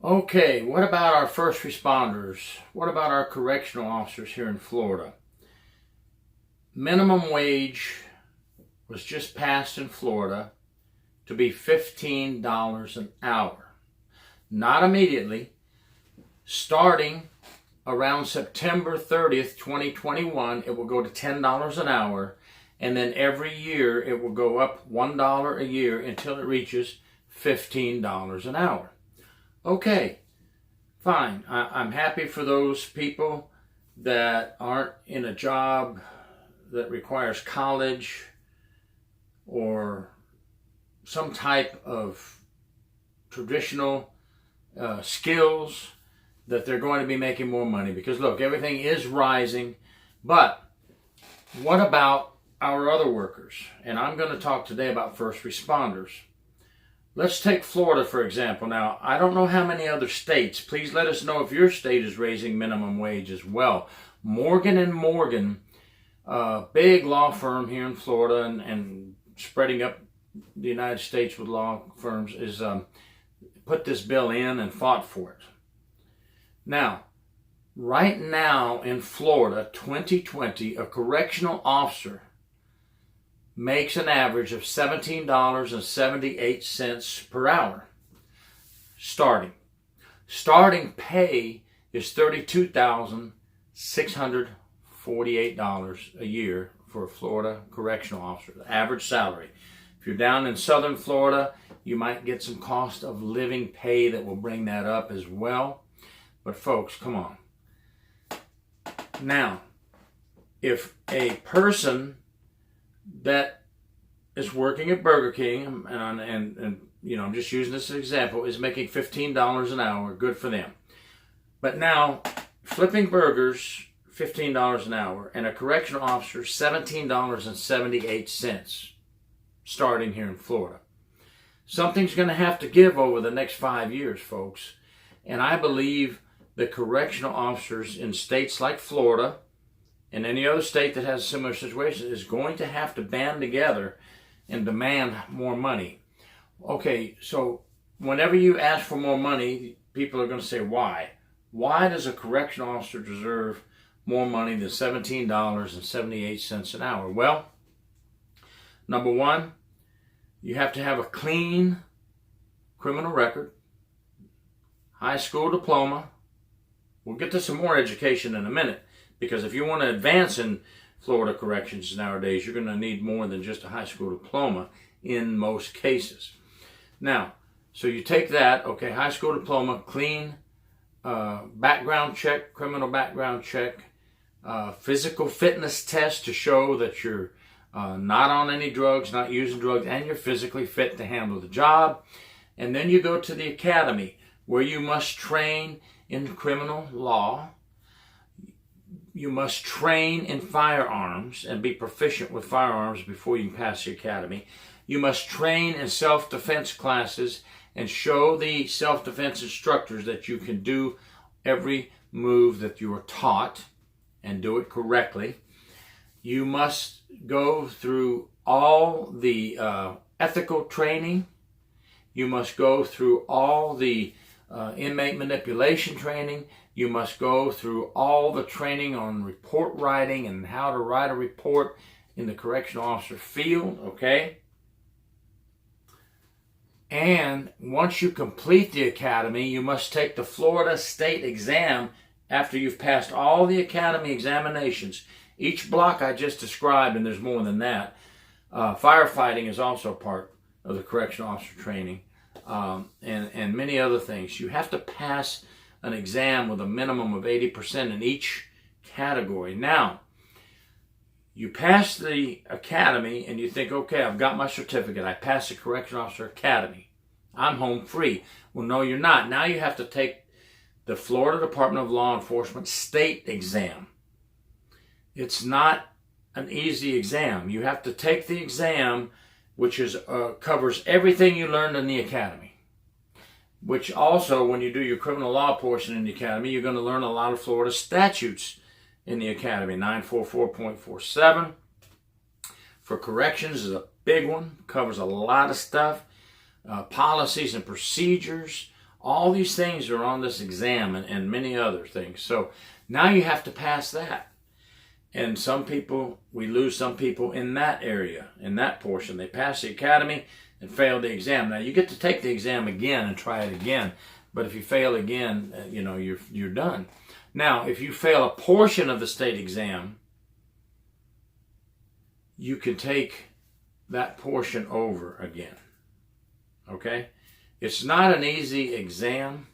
Okay, what about our first responders? What about our correctional officers here in Florida? Minimum wage was just passed in Florida to be $15 an hour. Not immediately. Starting around September 30th, 2021, it will go to $10 an hour, and then every year it will go up $1 a year until it reaches $15 an hour. Okay, fine. I'm happy for those people that aren't in a job that requires college or some type of traditional skills, that they're going to be making more money. Because look, everything is rising, but what about our other workers? And I'm going to talk today about first responders. Let's take Florida, for example. Now, I don't know how many other states. Please let us know if your state is raising minimum wage as well. Morgan & Morgan, big law firm here in Florida and spreading up the United States with law firms, is put this bill in and fought for it. Now, right now in Florida, 2020, a correctional officer makes an average of $17.78 per hour. Starting pay is $32,648 a year for a Florida correctional officer, the average salary. If you're down in southern Florida, you might get some cost of living pay that will bring that up as well. But folks, come on. Now, if a person that is working at Burger King, and you know, I'm just using this as an example, is making $15 an hour, good for them. But now, flipping burgers, $15 an hour, and a correctional officer, $17.78, starting here in Florida. Something's going to have to give over the next 5 years, folks. And I believe the correctional officers in states like Florida and any other state that has a similar situation is going to have to band together and demand more money. Okay, so whenever you ask for more money, people are going to say, why? Why does a correctional officer deserve more money than $17.78 an hour? Well, number one, you have to have a clean criminal record, high school diploma. We'll get to some more education in a minute, because if you want to advance in Florida corrections nowadays, you're going to need more than just a high school diploma in most cases. Now, so you take that, okay, high school diploma, clean background check, criminal background check, physical fitness test to show that you're not on any drugs, not using drugs, and you're physically fit to handle the job. And then you go to the academy, where you must train in criminal law. You must train in firearms and be proficient with firearms before you can pass the academy. You must train in self-defense classes and show the self-defense instructors that you can do every move that you are taught and do it correctly. You must go through all the ethical training. You must go through all the inmate manipulation training. You must go through all the training on report writing and how to write a report in the correctional officer field, okay? And once you complete the academy, you must take the Florida State exam after you've passed all the academy examinations. Each block I just described, and there's more than that. Firefighting is also part of the correctional officer training, and many other things. You have to pass an exam with a minimum of 80% in each category. Now, you pass the academy and you think, okay, I've got my certificate. I passed the correctional officer academy. I'm home free. Well, no, you're not. Now you have to take the Florida Department of Law Enforcement state exam. It's not an easy exam. You have to take the exam, which is covers everything you learned in the academy. Which also, when you do your criminal law portion in the academy, you're going to learn a lot of Florida statutes in the academy. 944.47 for corrections is a big one. Covers a lot of stuff. Policies and procedures. All these things are on this exam and many other things. So now you have to pass that. And some people, we lose some people in that area, in that portion. They pass the academy and fail the exam. Now you get to take the exam again and try it again. But if you fail again, you're done. Now, if you fail a portion of the state exam, you can take that portion over again. Okay? It's not an easy exam.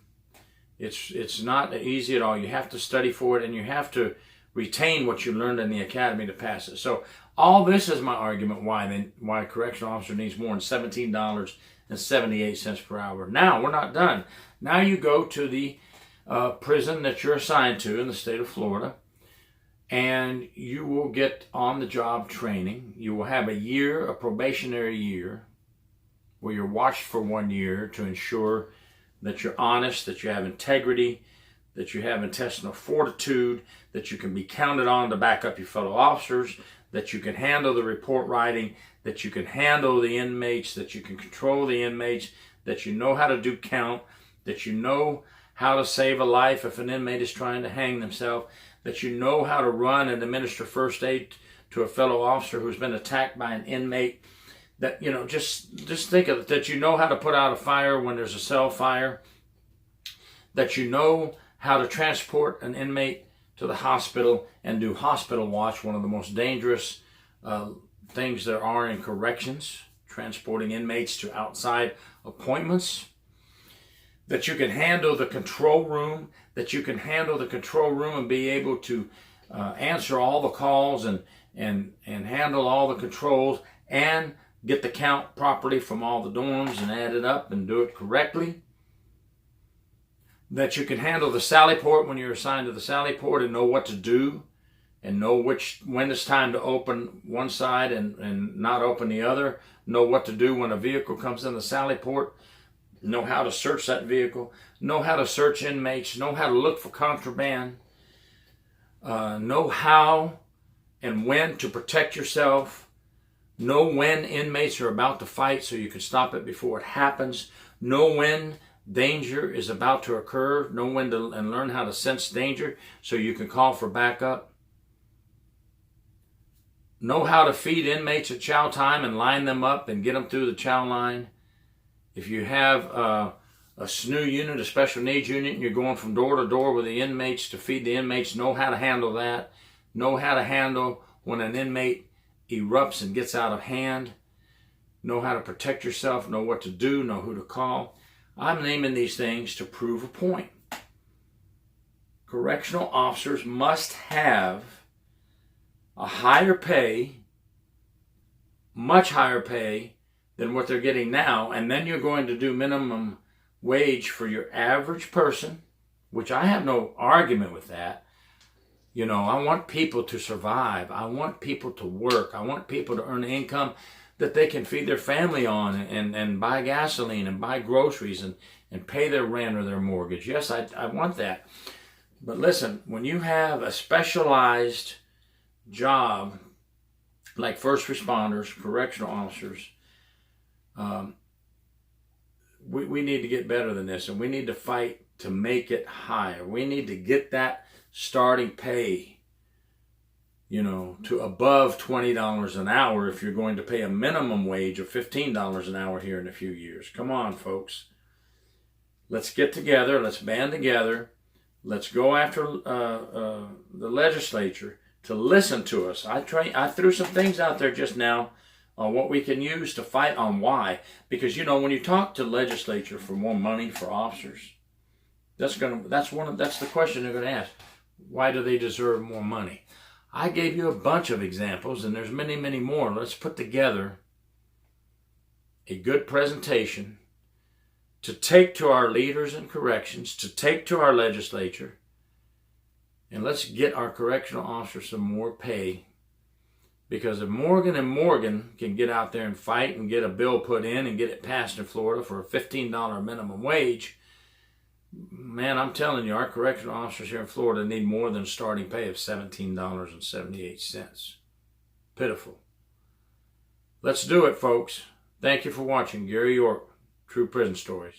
It's not easy at all. You have to study for it, and you have to retain what you learned in the academy to pass it. So all this is my argument why a correctional officer needs more than $17.78 per hour. Now, we're not done. Now you go to the prison that you're assigned to in the state of Florida, and you will get on-the-job training. You will have a probationary year, where you're watched for 1 year to ensure that you're honest, that you have integrity, that you have intestinal fortitude, that you can be counted on to back up your fellow officers, that you can handle the report writing, that you can handle the inmates, that you can control the inmates, that you know how to do count, that you know how to save a life if an inmate is trying to hang themselves, that you know how to run and administer first aid to a fellow officer who's been attacked by an inmate, that, just think of it, that you know how to put out a fire when there's a cell fire, that you know how to transport an inmate to the hospital and do hospital watch, one of the most dangerous things there are in corrections, transporting inmates to outside appointments, that you can handle the control room, and be able to answer all the calls and handle all the controls and get the count properly from all the dorms and add it up and do it correctly. That you can handle the sally port when you're assigned to the sally port and know what to do and know when it's time to open one side and not open the other. Know what to do when a vehicle comes in the sally port. Know how to search that vehicle. Know how to search inmates. Know how to look for contraband. Know how and when to protect yourself. Know when inmates are about to fight so you can stop it before it happens. Know when danger is about to occur. Know when to and learn how to sense danger so you can call for backup. Know how to feed inmates at chow time and line them up and get them through the chow line. If you have a SNU unit, a special needs unit, and you're going from door to door with the inmates to feed the inmates, know how to handle that. Know how to handle when an inmate erupts and gets out of hand. Know how to protect yourself. Know what to do. Know who to call. I'm naming these things to prove a point. Correctional officers must have a higher pay, much higher pay than what they're getting now, and then you're going to do minimum wage for your average person, which I have no argument with that. I want people to survive. I want people to work. I want people to earn income that they can feed their family on and buy gasoline and buy groceries and pay their rent or their mortgage. Yes, I want that. But listen, when you have a specialized job like first responders, correctional officers, we need to get better than this, and we need to fight to make it higher. We need to get that starting pay, to above $20 an hour if you're going to pay a minimum wage of $15 an hour here in a few years. Come on, folks. Let's get together. Let's band together. Let's go after the legislature to listen to us. I threw some things out there just now on what we can use to fight on why. Because, when you talk to legislature for more money for officers, that's the question they're going to ask. Why do they deserve more money? I gave you a bunch of examples, and there's many, many more. Let's put together a good presentation to take to our leaders in corrections, to take to our legislature, and let's get our correctional officers some more pay. Because if Morgan and Morgan can get out there and fight and get a bill put in and get it passed in Florida for a $15 minimum wage, man, I'm telling you, our correctional officers here in Florida need more than a starting pay of $17.78. Pitiful. Let's do it, folks. Thank you for watching. Gary York, True Prison Stories.